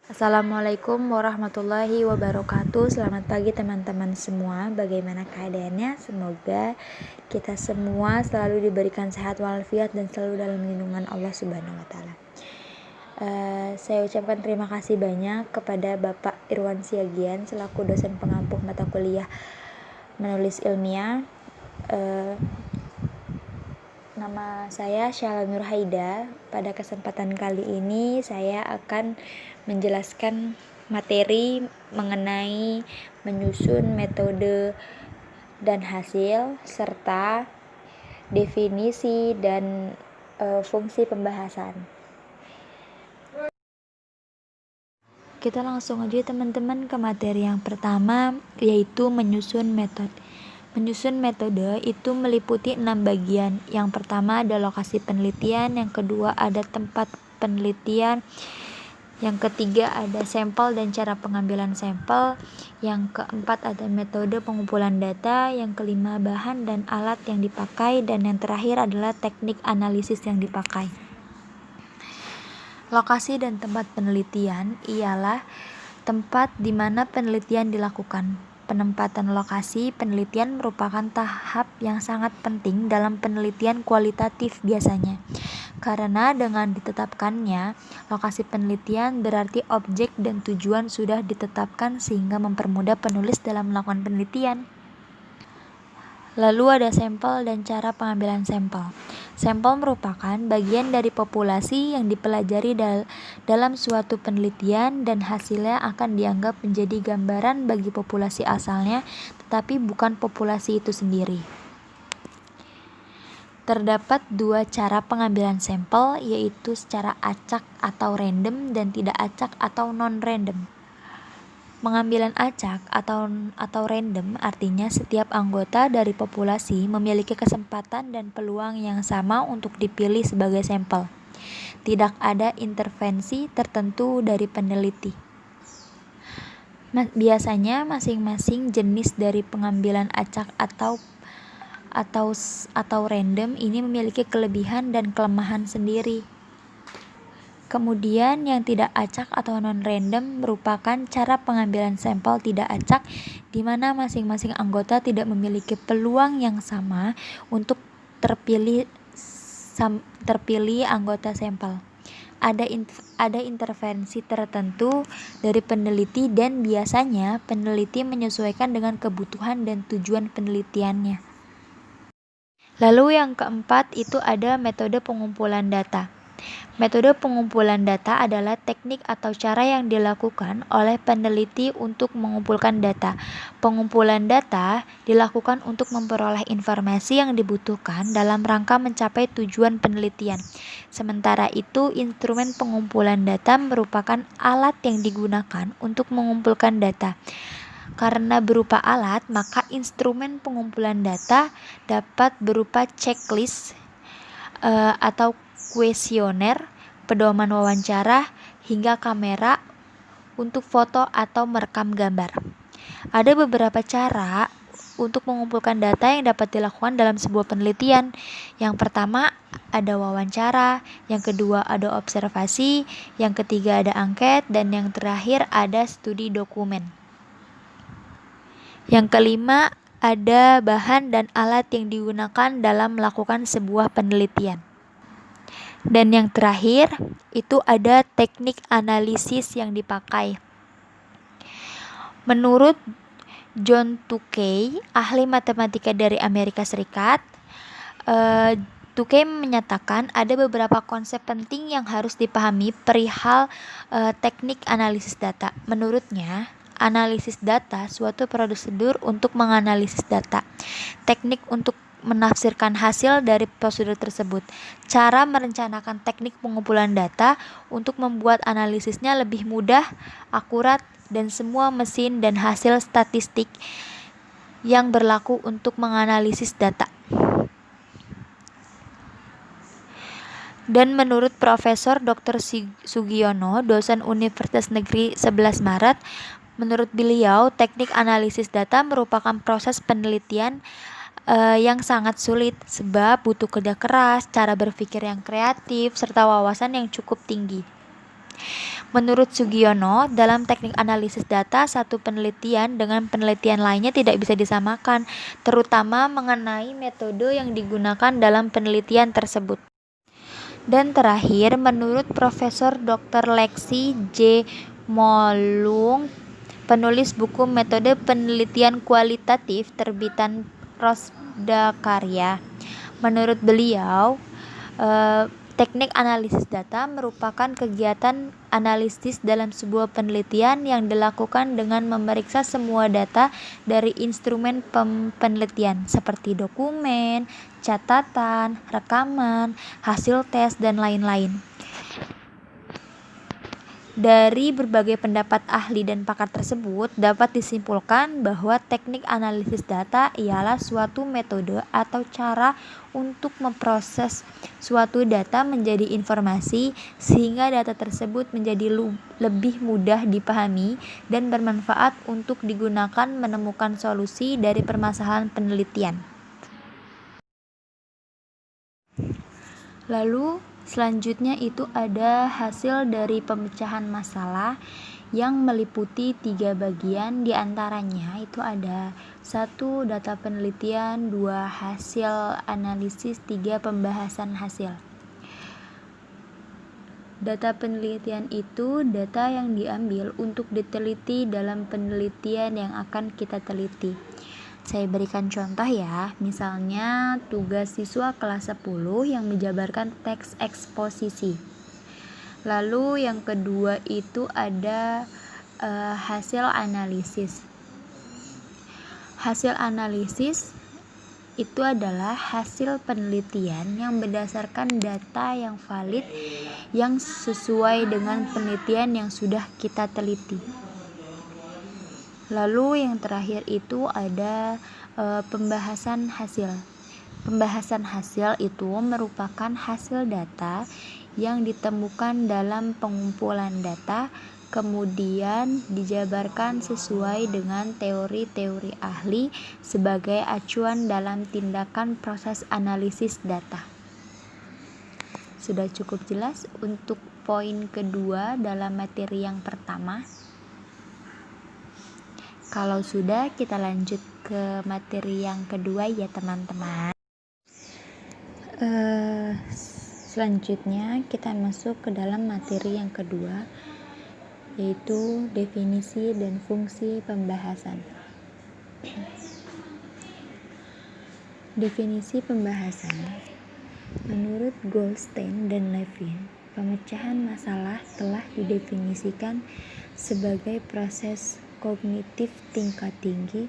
Assalamualaikum warahmatullahi wabarakatuh. Selamat pagi teman-teman semua. Bagaimana keadaannya? Semoga kita semua selalu diberikan sehat walafiat dan selalu dalam lindungan Allah Subhanahu wa taala. Saya ucapkan terima kasih banyak kepada Bapak Irwan Siagian selaku dosen pengampu mata kuliah menulis ilmiah. Nama saya Syala Nur Haida. Pada kesempatan kali ini saya akan menjelaskan materi mengenai menyusun metode dan hasil serta definisi dan fungsi pembahasan. Kita langsung aja teman-teman ke materi yang pertama, yaitu menyusun metode. Menyusun metode itu meliputi 6 bagian. Yang pertama ada lokasi penelitian, yang kedua ada tempat penelitian, yang ketiga ada sampel dan cara pengambilan sampel, yang keempat ada metode pengumpulan data, yang kelima bahan dan alat yang dipakai, dan yang terakhir adalah teknik analisis yang dipakai. Lokasi dan tempat penelitian ialah tempat di mana penelitian dilakukan. Penempatan lokasi penelitian merupakan tahap yang sangat penting dalam penelitian kualitatif biasanya. Karena dengan ditetapkannya lokasi penelitian berarti objek dan tujuan sudah ditetapkan sehingga mempermudah penulis dalam melakukan penelitian. Lalu ada sampel dan cara pengambilan sampel. Sampel merupakan bagian dari populasi yang dipelajari dalam suatu penelitian dan hasilnya akan dianggap menjadi gambaran bagi populasi asalnya, tetapi bukan populasi itu sendiri. Terdapat dua cara pengambilan sampel, yaitu secara acak atau random dan tidak acak atau non-random. Pengambilan acak atau random artinya setiap anggota dari populasi memiliki kesempatan dan peluang yang sama untuk dipilih sebagai sampel. Tidak ada intervensi tertentu dari peneliti. Biasanya masing-masing jenis dari pengambilan acak atau random ini memiliki kelebihan dan kelemahan sendiri. Kemudian yang tidak acak atau non-random merupakan cara pengambilan sampel tidak acak di mana masing-masing anggota tidak memiliki peluang yang sama untuk terpilih anggota sampel. Ada intervensi tertentu dari peneliti dan biasanya peneliti menyesuaikan dengan kebutuhan dan tujuan penelitiannya. Lalu yang keempat itu ada metode pengumpulan data. Metode pengumpulan data adalah teknik atau cara yang dilakukan oleh peneliti untuk mengumpulkan data. Pengumpulan data dilakukan untuk memperoleh informasi yang dibutuhkan dalam rangka mencapai tujuan penelitian. Sementara itu, instrumen pengumpulan data merupakan alat yang digunakan untuk mengumpulkan data. Karena berupa alat, maka instrumen pengumpulan data dapat berupa checklist atau kuesioner, pedoman wawancara, hingga kamera untuk foto atau merekam gambar. Ada beberapa cara untuk mengumpulkan data yang dapat dilakukan dalam sebuah penelitian. Yang pertama ada wawancara, yang kedua ada observasi, yang ketiga ada angket, dan yang terakhir ada studi dokumen. Yang kelima ada bahan dan alat yang digunakan dalam melakukan sebuah penelitian. Dan yang terakhir itu ada teknik analisis yang dipakai. Menurut John Tukey, ahli matematika dari Amerika Serikat, Tukey menyatakan ada beberapa konsep penting yang harus dipahami perihal teknik analisis data. Menurutnya, analisis data suatu prosedur untuk menganalisis data, teknik untuk menafsirkan hasil dari prosedur tersebut, cara merencanakan teknik pengumpulan data untuk membuat analisisnya lebih mudah, akurat, dan semua mesin dan hasil statistik yang berlaku untuk menganalisis data. Dan menurut Profesor Dr. Sugiono, dosen Universitas Negeri 11 Maret, menurut beliau teknik analisis data merupakan proses penelitian yang sangat sulit sebab butuh kerja keras, cara berpikir yang kreatif, serta wawasan yang cukup tinggi. Menurut Sugiono, dalam teknik analisis data, satu penelitian dengan penelitian lainnya tidak bisa disamakan, terutama mengenai metode yang digunakan dalam penelitian tersebut. Dan terakhir, menurut Profesor Dr. Lexi J. Molung, penulis buku Metode Penelitian Kualitatif terbitan Rosda Karya, menurut beliau, teknik analisis data merupakan kegiatan analisis dalam sebuah penelitian yang dilakukan dengan memeriksa semua data dari instrumen penelitian seperti dokumen, catatan, rekaman, hasil tes, dan lain-lain. Dari berbagai pendapat ahli dan pakar tersebut, dapat disimpulkan bahwa teknik analisis data ialah suatu metode atau cara untuk memproses suatu data menjadi informasi sehingga data tersebut menjadi lebih mudah dipahami dan bermanfaat untuk digunakan menemukan solusi dari permasalahan penelitian. Lalu selanjutnya itu ada hasil dari pemecahan masalah yang meliputi 3 bagian, diantaranya itu ada 1. Data penelitian, 2. Hasil analisis, 3. Pembahasan hasil. Data penelitian itu data yang diambil untuk diteliti dalam penelitian yang akan kita teliti. Saya berikan contoh ya, misalnya tugas siswa kelas 10 yang menjabarkan teks eksposisi. Lalu yang kedua itu ada hasil analisis. Hasil analisis itu adalah hasil penelitian yang berdasarkan data yang valid yang sesuai dengan penelitian yang sudah kita teliti. Lalu yang terakhir itu ada pembahasan hasil. Pembahasan hasil itu merupakan hasil data yang ditemukan dalam pengumpulan data, kemudian dijabarkan sesuai dengan teori-teori ahli sebagai acuan dalam tindakan proses analisis data. Sudah cukup jelas untuk poin kedua dalam materi yang pertama. Kalau sudah, kita lanjut ke materi yang kedua ya teman-teman. Selanjutnya kita masuk ke dalam materi yang kedua, yaitu definisi dan fungsi pembahasan. Definisi pembahasan. Menurut Goldstein dan Levin, pemecahan masalah telah didefinisikan sebagai proses kognitif tingkat tinggi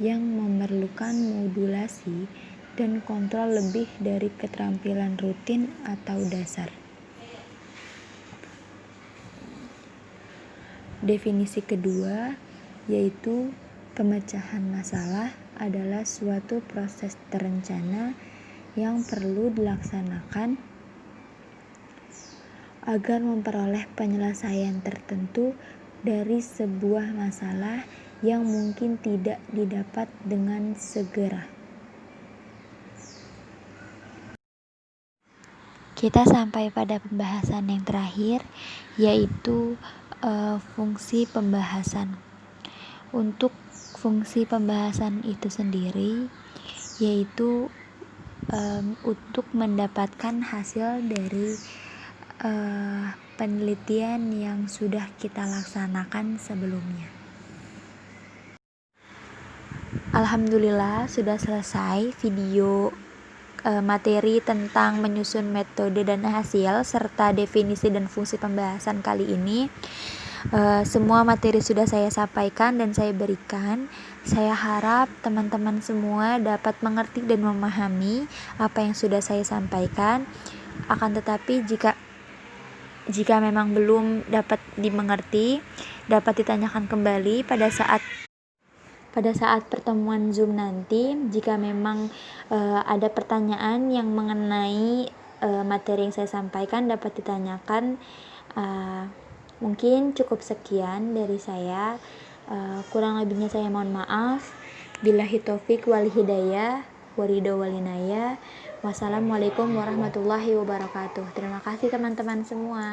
yang memerlukan modulasi dan kontrol lebih dari keterampilan rutin atau dasar. Definisi kedua yaitu pemecahan masalah adalah suatu proses terencana yang perlu dilaksanakan agar memperoleh penyelesaian tertentu dari sebuah masalah yang mungkin tidak didapat dengan segera. Kita sampai pada pembahasan yang terakhir, yaitu fungsi pembahasan. Untuk fungsi pembahasan itu sendiri, yaitu untuk mendapatkan hasil dari penelitian yang sudah kita laksanakan sebelumnya. Alhamdulillah sudah selesai video materi tentang menyusun metode dan hasil serta definisi dan fungsi pembahasan kali ini. Semua materi sudah saya sampaikan dan saya berikan. Saya harap teman-teman semua dapat mengerti dan memahami apa yang sudah saya sampaikan. Akan tetapi jika memang belum dapat dimengerti, dapat ditanyakan kembali pada saat pertemuan Zoom nanti. Jika memang ada pertanyaan yang mengenai materi yang saya sampaikan, dapat ditanyakan. Mungkin cukup sekian dari saya. Kurang lebihnya saya mohon maaf. Billahi taufik wal hidayah, waridho walinaya. Wassalamualaikum warahmatullahi wabarakatuh. Terima kasih teman-teman semua.